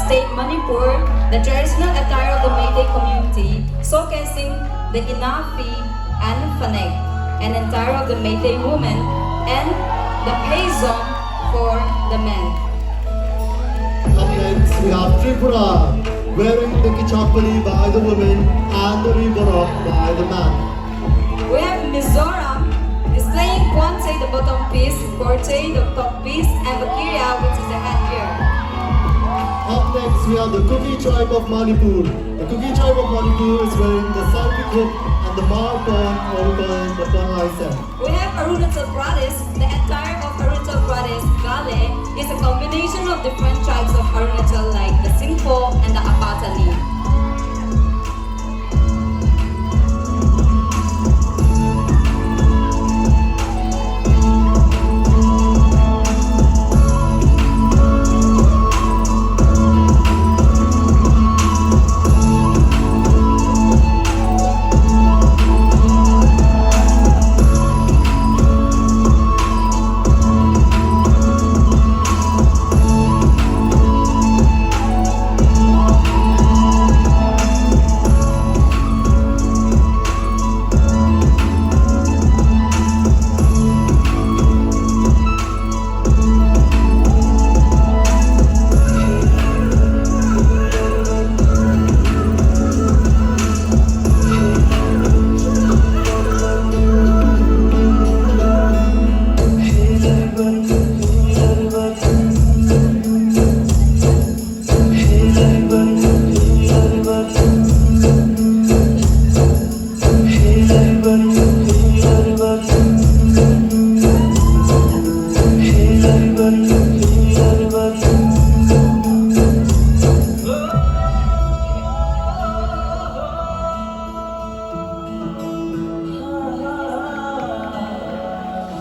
state Manipur, the traditional attire of the Meitei community, showcasing the Inafi and Phuneik, an attire of the Meitei women, and the Paizong for the men. Up next, we have Tripura, wearing the kichapali by the women and the riborok by the man. We have Mizoram, displaying Puante, the bottom piece, Korte, the top piece, and Bakiria, which is the headgear. Up next, we have the Kuki tribe of Manipur. The Kuki tribe of Manipur is wearing the Selfie Group and the Marpon, or we call it the Pangaisen. We have Arunachal Pradesh. The attire of Arunachal Pradesh, Gale, is a combination of different tribes of Arunachal like the Singpho and the Apatani.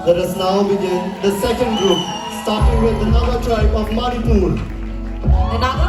Let us now begin the second group, starting with the Naga tribe of Manipur. The Naga